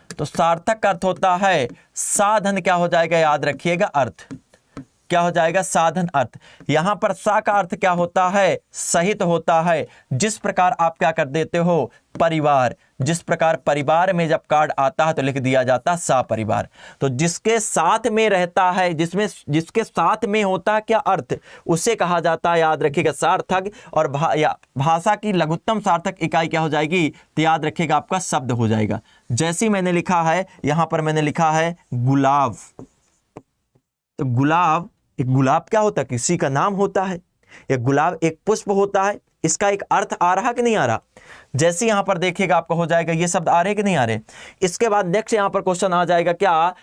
तो सार्थक का अर्थ होता है साधन। क्या हो जाएगा? याद रखिएगा, अर्थ। क्या हो जाएगा? साधन, अर्थ। यहां पर सा का अर्थ क्या होता है? सहित होता है। जिस प्रकार आप क्या कर देते हो? परिवार। जिस प्रकार परिवार में जब कार्ड आता है तो लिख दिया जाता सा परिवार। तो जिसके साथ में रहता है, जिसके साथ में होता क्या अर्थ, उसे कहा जाता है, याद रखिएगा, सार्थक। और भाषा की लघुत्तम सार्थक इकाई क्या हो जाएगी? तो याद रखिएगा, आपका शब्द हो जाएगा। जैसे मैंने लिखा है, यहां पर मैंने लिखा है गुलाब। तो गुलाब, एक गुलाब क्या होता है? किसी का नाम होता है। एक गुलाब एक पुष्प होता है। इसका एक अर्थ आ रहा कि नहीं आ रहा? जैसे यहां पर देखिएगा, आपका हो जाएगा, ये शब्द आ रहे कि नहीं आ रहे? इसके बाद नेक्स्ट यहां पर क्वेश्चन आ जाएगा, क्या?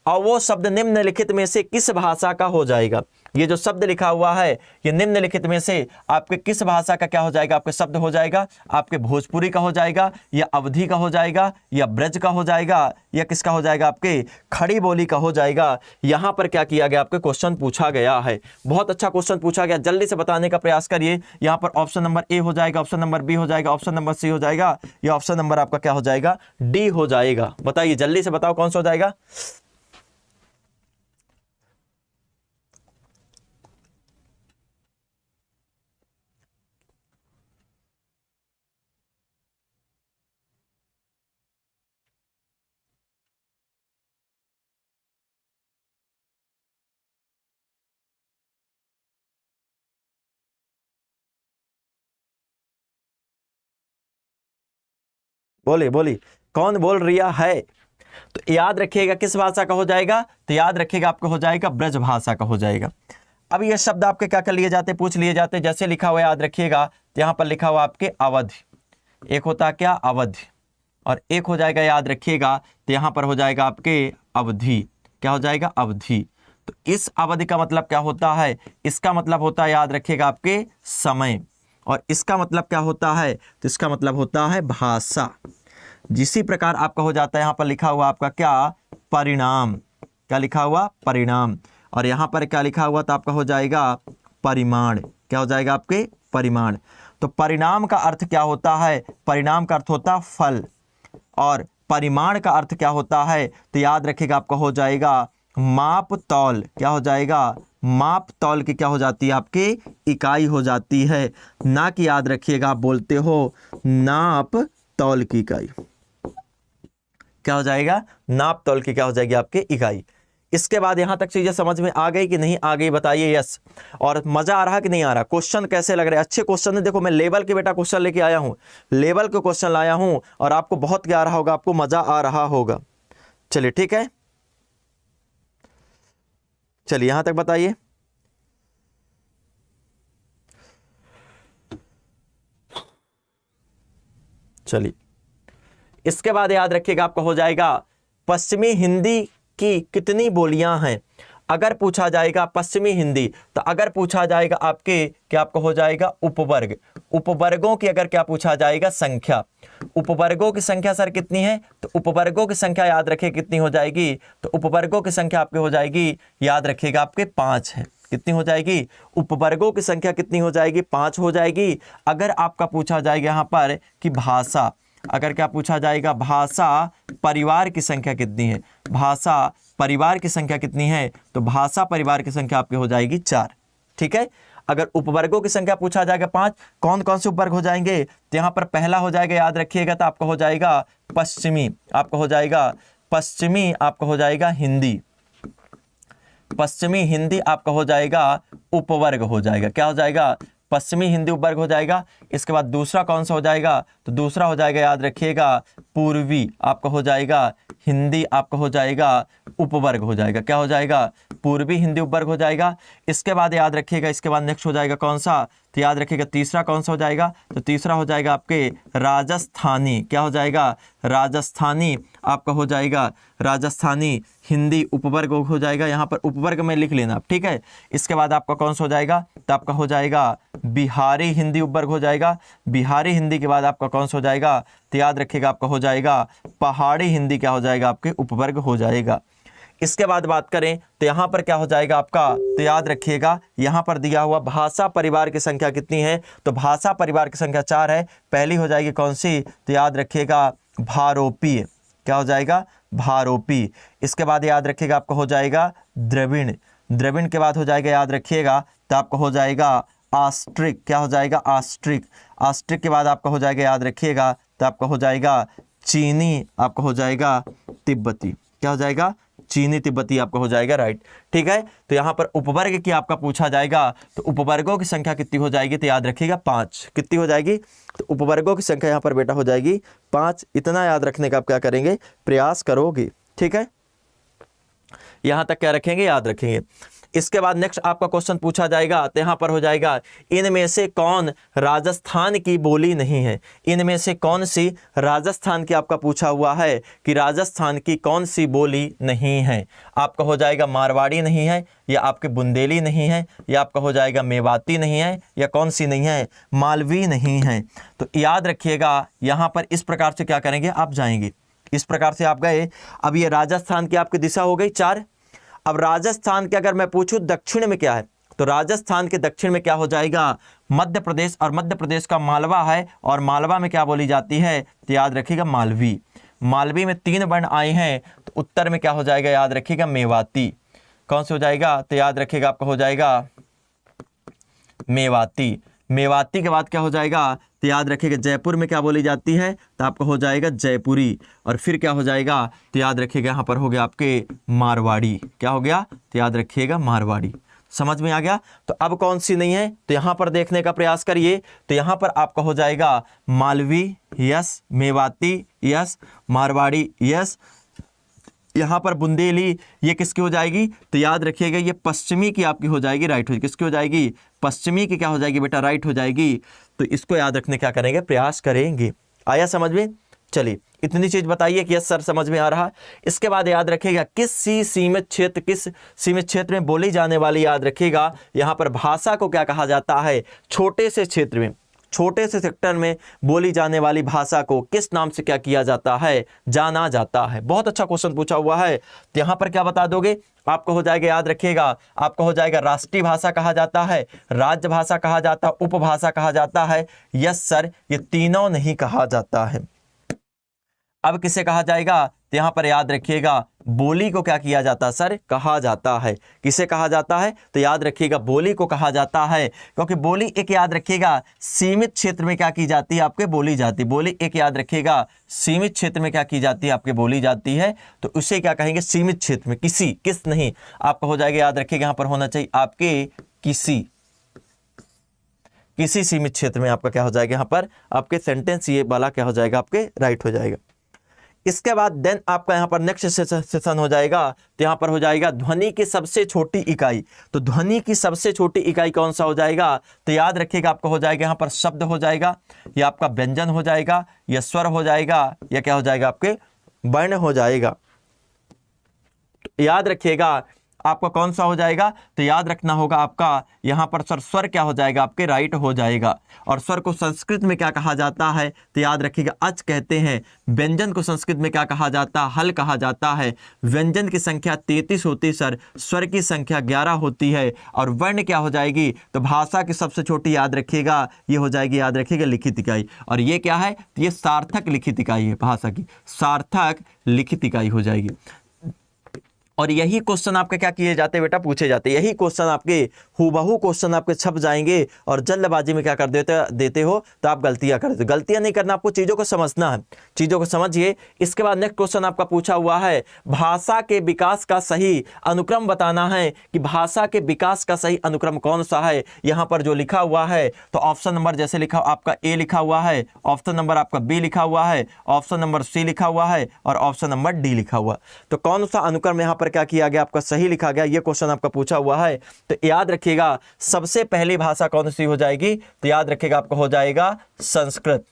और वो शब्द निम्नलिखित में से किस भाषा का हो जाएगा? ये जो शब्द लिखा हुआ है, ये निम्नलिखित में से आपके किस भाषा का क्या हो जाएगा? आपके शब्द हो जाएगा, आपके भोजपुरी का हो जाएगा, या अवधी का हो जाएगा, या ब्रज का हो जाएगा, या किसका हो जाएगा? आपके खड़ी बोली का हो जाएगा। यहां पर क्या किया गया? आपके क्वेश्चन पूछा गया है। बहुत अच्छा क्वेश्चन पूछा गया, जल्दी से बताने का प्रयास करिए। यहां पर ऑप्शन नंबर ए हो जाएगा, ऑप्शन नंबर बी हो जाएगा, ऑप्शन नंबर सी हो जाएगा, या ऑप्शन नंबर आपका क्या हो जाएगा? डी हो जाएगा। बताइए जल्दी से, बताओ कौन सा हो जाएगा? बोली बोली, कौन बोल रिया है? तो याद रखिएगा किस भाषा का हो जाएगा? तो याद रखिएगा आपका हो जाएगा ब्रज भाषा का हो जाएगा। अब ये शब्द आपके क्या कर लिए जाते, पूछ लिए जाते, जैसे लिखा हुआ याद रखिएगा। तो यहाँ पर लिखा हुआ आपके अवध, एक होता क्या अवध, और एक हो जाएगा याद रखिएगा, तो यहाँ पर हो जाएगा आपके अवधि। क्या हो जाएगा? अवधि। तो इस अवधि का मतलब क्या होता है? इसका मतलब होता है याद रखिएगा आपके समय, और इसका मतलब क्या होता है? तो इसका मतलब होता है भाषा। जिसी प्रकार आपका हो जाता है, यहाँ पर लिखा हुआ आपका क्या? परिणाम। क्या लिखा हुआ? परिणाम। और यहाँ पर क्या लिखा हुआ? तो आपका हो जाएगा परिमाण। क्या हो जाएगा आपके? परिमाण। तो परिणाम का अर्थ क्या होता है? परिणाम का अर्थ होता फल, और परिमाण का अर्थ क्या होता है? तो याद रखिएगा आपका हो जाएगा माप तौल। क्या हो जाएगा? माप तौल की क्या हो जाती है? आपकी इकाई हो जाती है, ना कि याद रखिएगा आप बोलते हो नाप तौल की इकाई। क्या हो जाएगा? नाप तौल की क्या हो जाएगी? आपके इकाई। इसके बाद यहां तक चीजें समझ में आ गई कि नहीं आ गई? बताइए यस। और मजा आ रहा कि नहीं आ रहा? क्वेश्चन कैसे लग रहे हैं? अच्छे क्वेश्चन है। देखो मैं लेवल के बेटा क्वेश्चन लेके आया हूं, लेवल के क्वेश्चन लाया हूं, और आपको बहुत क्या आ रहा होगा? आपको मजा आ रहा होगा। चलिए ठीक है, चलिए यहां तक बताइए। चलिए इसके बाद याद रखिएगा आपका हो जाएगा पश्चिमी हिंदी की कितनी बोलियां हैं? अगर पूछा जाएगा पश्चिमी हिंदी, तो अगर पूछा जाएगा आपके क्या आपको हो जाएगा उपवर्ग, उपवर्गों की अगर क्या पूछा जाएगा संख्या, उपवर्गों की संख्या सर कितनी है? तो उपवर्गों की संख्या याद रखिए कितनी हो जाएगी? तो उपवर्गों की संख्या आपके हो जाएगी याद रखिएगा आपके 5 है। कितनी हो जाएगी? उपवर्गों की संख्या कितनी हो जाएगी? 5 हो जाएगी। अगर आपका पूछा जाएगा यहाँ पर कि भाषा, अगर क्या पूछा जाएगा भाषा परिवार की संख्या कितनी है, भाषा परिवार की संख्या कितनी है? तो भाषा परिवार की संख्या आपकी हो जाएगी 4। ठीक है। अगर उपवर्गों की संख्या पूछा जाएगा 5, कौन कौन से उपवर्ग हो जाएंगे? तो यहाँ पर पहला हो जाएगा याद रखिएगा, तो आपका हो जाएगा पश्चिमी, आपका हो जाएगा पश्चिमी, आपका हो जाएगा हिंदी, पश्चिमी हिंदी आपका हो जाएगा उपवर्ग हो जाएगा। क्या हो जाएगा? पश्चिमी हिंदी उपवर्ग हो जाएगा। इसके बाद दूसरा कौन सा हो जाएगा? तो दूसरा हो जाएगा याद रखिएगा पूर्वी, आपका हो जाएगा हिंदी, आपका हो जाएगा उपवर्ग हो जाएगा। क्या हो जाएगा? पूर्वी हिंदी उपवर्ग हो जाएगा। इसके बाद याद रखिएगा, इसके बाद नेक्स्ट हो जाएगा कौन सा? तो याद रखिएगा तीसरा कौन सा हो जाएगा? तो तीसरा हो जाएगा आपके राजस्थानी। क्या हो जाएगा? राजस्थानी, आपका हो जाएगा राजस्थानी हिंदी उपवर्ग हो जाएगा। यहाँ पर उपवर्ग में लिख लेना आप, ठीक है। इसके बाद आपका कौन सा हो जाएगा? तो आपका हो जाएगा बिहारी हिंदी उपवर्ग हो जाएगा। बिहारी हिंदी के बाद आपका कौन सा हो जाएगा? तो याद रखिएगा आपका हो जाएगा पहाड़ी हिंदी। क्या हो जाएगा? आपके उपवर्ग हो जाएगा। इसके बाद बात करें तो यहाँ पर क्या हो जाएगा आपका? तो याद रखिएगा यहाँ पर दिया हुआ भाषा परिवार की संख्या कितनी है? तो भाषा परिवार की संख्या 4 है। पहली हो जाएगी कौन सी? तो याद रखिएगा भारोपीय। क्या हो जाएगा? भारोपी। इसके बाद याद रखिएगा आपको हो जाएगा द्रविड़। द्रविड़ के बाद हो जाएगा याद रखिएगा तो आपको हो जाएगा आस्ट्रिक। क्या हो जाएगा? आस्ट्रिक। आस्ट्रिक के बाद आपका हो जाएगा याद रखिएगा तो आपका हो जाएगा चीनी, आपका हो जाएगा तिब्बती। क्या हो जाएगा? चीनी तिब्बती आपका हो जाएगा, राइट। ठीक है। तो यहाँ पर उपवर्ग की आपका पूछा जाएगा तो उपवर्गों की संख्या कितनी हो जाएगी? तो याद रखिएगा 5। कितनी हो जाएगी? तो उपवर्गों की संख्या यहाँ पर बेटा हो जाएगी 5। इतना याद रखने का आप क्या करेंगे? प्रयास करोगे, ठीक है। यहाँ तक क्या रखेंगे? याद रखेंगे। इसके बाद नेक्स्ट आपका क्वेश्चन पूछा जाएगा तो यहाँ पर हो जाएगा इनमें से कौन राजस्थान की बोली नहीं है? इनमें से कौन सी राजस्थान की आपका पूछा हुआ है कि राजस्थान की कौन सी बोली नहीं है? आपका हो जाएगा मारवाड़ी नहीं है, या आपके बुंदेली नहीं है, या आपका हो जाएगा मेवाती नहीं है, या कौन सी नहीं है? मालवी नहीं है। तो याद रखिएगा यहाँ पर इस प्रकार से क्या करेंगे? आप जाएंगे इस प्रकार से आप गए। अब ये राजस्थान की आपकी दिशा हो गई 4। अब राजस्थान के अगर मैं पूछूं दक्षिण में क्या है, तो राजस्थान के दक्षिण में क्या हो जाएगा? मध्य प्रदेश, और मध्य प्रदेश का मालवा है, और मालवा में क्या बोली जाती है? तो याद रखिएगा मालवी। मालवी में 3 वर्ण आए हैं, तो उत्तर में क्या हो जाएगा? याद रखिएगा मेवाती। कौन से हो जाएगा? तो याद रखिएगा आपका हो जाएगा मेवाती। मेवाती के बाद क्या हो जाएगा? तो याद रखिएगा जयपुर में क्या बोली जाती है? तो आपका हो जाएगा जयपुरी। और फिर क्या हो जाएगा? तो याद रखिएगा यहाँ पर हो गया आपके मारवाड़ी। क्या हो गया? तो याद रखिएगा मारवाड़ी। समझ में आ गया। तो अब कौन सी नहीं है, तो यहां पर देखने का प्रयास करिए। तो यहां पर आपका हो जाएगा Malvi yes, Mewati yes, Marwari yes, यहां पर बुंदेली ये किसकी हो जाएगी, तो याद रखिएगा ये पश्चिमी की आपकी हो जाएगी, राइट हो, किसकी हो जाएगी, पश्चिमी की क्या हो जाएगी बेटा, राइट हो जाएगी। तो इसको याद रखने क्या करेंगे, प्रयास करेंगे। आया समझ में। चलिए इतनी चीज बताइए कि यस सर समझ में आ रहा। इसके बाद याद रखिएगा किस सीमित क्षेत्र में बोली जाने वाली, याद रखिएगा यहां पर भाषा को क्या कहा जाता है, छोटे से क्षेत्र में, छोटे से सेक्टर में बोली जाने वाली भाषा को किस नाम से क्या किया जाता है, जाना जाता है। बहुत अच्छा क्वेश्चन पूछा हुआ है। तो यहां पर क्या बता दोगे, आपको हो जाएगा, याद रखिएगा आपको हो जाएगा राष्ट्रीय भाषा कहा जाता है, राज्य भाषा कहा जाता है, उपभाषा कहा जाता है। यस सर ये तीनों नहीं कहा जाता है। अब किसे कहा जाएगा, तो यहां पर याद रखिएगा बोली को क्या किया जाता है सर, कहा जाता है। किसे कहा जाता है, तो याद रखिएगा बोली को कहा जाता है, क्योंकि बोली एक याद रखिएगा सीमित क्षेत्र में क्या की जाती है, आपके बोली जाती है। बोली एक याद रखिएगा सीमित क्षेत्र में क्या की जाती है, आपके बोली जाती है। तो उसे क्या कहेंगे, सीमित क्षेत्र में, किस नहीं, आपका हो जाएगा, याद रखिएगा यहां पर होना चाहिए आपके किसी सीमित क्षेत्र में, आपका क्या हो जाएगा यहां पर आपके सेंटेंस ये वाला क्या हो जाएगा, आपके राइट हो जाएगा। इसके बाद देन आपका यहाँ पर नेक्स्ट सेशन हो जाएगा। तो यहाँ पर हो जाएगा ध्वनि की सबसे छोटी इकाई। तो ध्वनि की सबसे छोटी इकाई कौन सा हो जाएगा, तो याद रखिएगा आपको हो जाएगा यहाँ पर शब्द हो जाएगा, या आपका व्यंजन हो जाएगा, या स्वर हो जाएगा, या क्या हो जाएगा आपके वर्ण हो जाएगा। तो याद रखिएगा आपका कौन सा हो जाएगा, तो याद रखना होगा आपका यहाँ पर सर स्वर क्या हो जाएगा, आपके राइट हो जाएगा। और स्वर को संस्कृत में क्या कहा जाता है, तो याद रखिएगा अच कहते हैं। व्यंजन को संस्कृत में क्या कहा जाता है, हल कहा जाता है। व्यंजन की संख्या 33 होती है सर, स्वर की संख्या 11 होती है। और वर्ण क्या हो जाएगी, तो भाषा की सबसे छोटी याद रखिएगा ये हो जाएगी, याद रखिएगा लिखित इकाई। और ये क्या है, तो ये सार्थक लिखित इकाई है, भाषा की सार्थक लिखित इकाई हो जाएगी। और यही क्वेश्चन आपके क्या किए जाते हैं बेटा, पूछे जाते हैं। यही क्वेश्चन आपके हूबहू क्वेश्चन आपके छप जाएंगे, और जल्दबाजी में क्या कर देते हो, तो आप गलतियां करते हो। गलतियां नहीं करना, आपको चीजों को समझना है, चीजों को समझिए। इसके बाद नेक्स्ट क्वेश्चन आपका पूछा हुआ है, भाषा के विकास का सही अनुक्रम बताना है कि भाषा के विकास का सही अनुक्रम कौन सा है। यहां पर जो लिखा हुआ है, तो ऑप्शन नंबर जैसे लिखा आपका ए लिखा हुआ है, ऑप्शन नंबर आपका बी लिखा हुआ है, ऑप्शन नंबर सी लिखा हुआ है, और ऑप्शन नंबर डी लिखा हुआ। तो कौन सा अनुक्रम यहां पर क्या किया गया, आपका सही लिखा गया, ये क्वेश्चन आपका पूछा हुआ है। तो याद रखिएगा सबसे पहली भाषा कौन सी हो जाएगी, तो याद रखिएगा आपको हो जाएगा संस्कृत।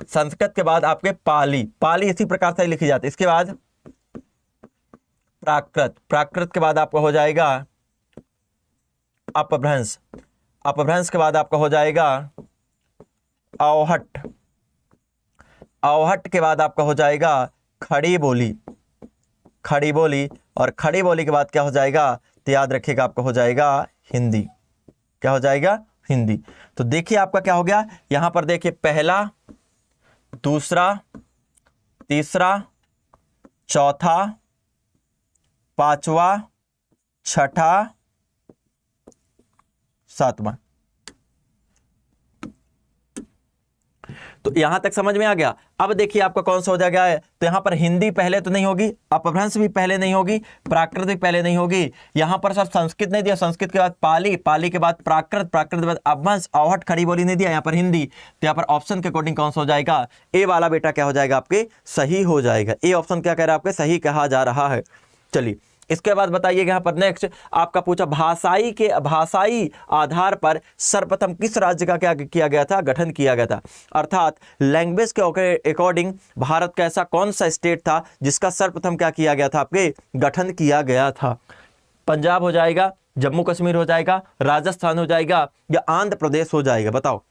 संस्कृत के बाद आपके पाली इसी प्रकार से लिखी जाती है। इसके बाद प्राकृत के बाद आपका हो जाएगा अपभ्रंश के बाद आपका हो जाएगा अवहट के बाद आपका हो जाएगा खड़ी बोली, और खड़ी बोली के बाद क्या हो जाएगा, तो याद रखिएगा आपका हो जाएगा हिंदी। क्या हो जाएगा, हिंदी। तो देखिए आपका क्या हो गया, यहां पर देखिए पहला, दूसरा, तीसरा, चौथा, पांचवा, छठा, सातवां। तो यहां तक समझ में आ गया। अब देखिए आपका कौन सा हो जाएगा, तो यहां पर हिंदी पहले तो नहीं होगी, अपभ्रंश भी पहले नहीं होगी, प्राकृत भी पहले नहीं होगी। यहां पर सब संस्कृत नहीं दिया, संस्कृत के बाद पाली के बाद प्राकृत के बाद अपभ्रंश, अवहट, खड़ी बोली नहीं दिया, यहां पर हिंदी। तो यहां पर ऑप्शन के अकॉर्डिंग कौन सा हो जाएगा, ए वाला बेटा क्या हो जाएगा आपके सही हो जाएगा। ए ऑप्शन क्या कह रहा है, आपके सही कहा जा रहा है। चलिए इसके बाद बताइएगा यहाँ पर नेक्स्ट आपका पूछा भाषाई आधार पर सर्वप्रथम किस राज्य का क्या किया गया था, गठन किया गया था। अर्थात लैंग्वेज के अकॉर्डिंग भारत का ऐसा कौन सा स्टेट था जिसका सर्वप्रथम क्या किया गया था, आपके गठन किया गया था। पंजाब हो जाएगा, जम्मू कश्मीर हो जाएगा, राजस्थान हो जाएगा, या आंध्र प्रदेश हो जाएगा। बताओ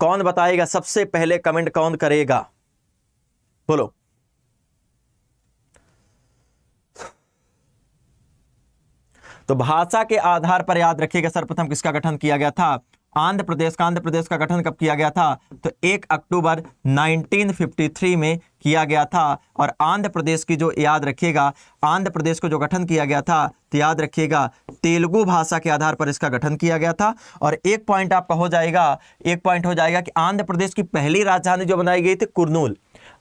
कौन बताएगा, सबसे पहले कमेंट कौन करेगा, बोलो। तो भाषा के आधार पर याद रखिएगा सर्वप्रथम किसका गठन किया गया था, आंध्र प्रदेश का गठन कब किया गया था, तो 1 अक्टूबर 1953 में किया गया था। और आंध्र प्रदेश की जो याद रखिएगा, आंध्र प्रदेश को जो गठन किया गया था, तो याद रखिएगा तेलुगु भाषा के आधार पर इसका गठन किया गया था। और एक पॉइंट आपका हो जाएगा, कि आंध्र प्रदेश की पहली राजधानी जो बनाई गई थी कुर्नूल,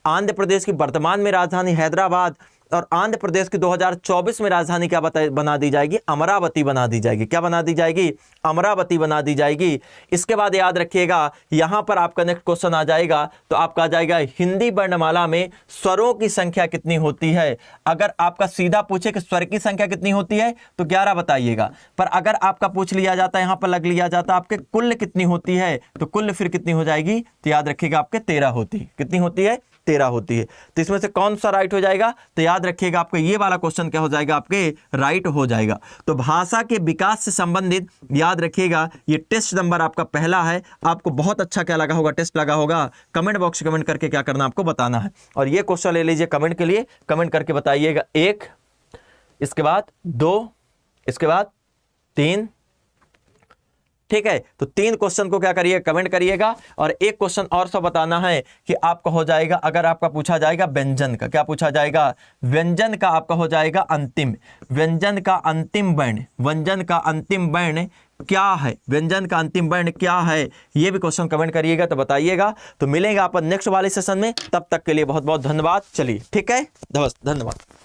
आंध्र प्रदेश की वर्तमान में राजधानी हैदराबाद, और आंध्र प्रदेश की 2024 में राजधानी क्या बना दी जाएगी? अमरावती बना दी जाएगी। क्या बना दी जाएगी? अमरावती बना दी जाएगी। इसके बाद याद रखिएगा यहां पर आपका नेक्स्ट क्वेश्चन आ जाएगा, तो आपका आ जाएगा हिंदी वर्णमाला में स्वरों की संख्या कितनी होती है। अगर आपका सीधा पूछे कि स्वर की संख्या कितनी होती है तो 11 बताइएगा, पर अगर आपका पूछ लिया जाता है, यहां पर लग लिया जाता आपके कुल कितनी होती है, तो कुल फिर कितनी हो जाएगी? तो याद रखिएगा आपके 13 होती है। कितनी होती है? 13 होती है। तो इसमें से कौन सा राइट हो जाएगा? तो याद रखिएगा आपका ये वाला क्वेश्चन क्या हो जाएगा? आपके राइट हो जाएगा। तो भाषा के विकास से संबंधित याद रखिएगा ये टेस्ट नंबर आपका पहला है। आपको बहुत अच्छा क्या लगा होगा? टेस्ट लगा होगा। कमेंट बॉक्स में कमेंट करके क्या करना आपको बताना है। और ये क्वेश्चन ले लीजिए कमेंट के लिए, कमेंट करके बताइएगा 1, इसके बाद 2, इसके बाद 3। ठीक है, तो 3 क्वेश्चन को क्या करिए? कमेंट करिएगा। और एक क्वेश्चन और सा बताना है कि आपका हो जाएगा, अगर आपका पूछा जाएगा व्यंजन का, क्या पूछा जाएगा? व्यंजन का आपका हो जाएगा अंतिम, व्यंजन का अंतिम वर्ण, व्यंजन का अंतिम वर्ण क्या है? व्यंजन का अंतिम वर्ण क्या है? ये भी क्वेश्चन कमेंट करिएगा तो बताइएगा। तो मिलेंगे अपन नेक्स्ट वाले सेशन में, तब तक के लिए बहुत बहुत धन्यवाद। चलिए ठीक है, धन्यवाद।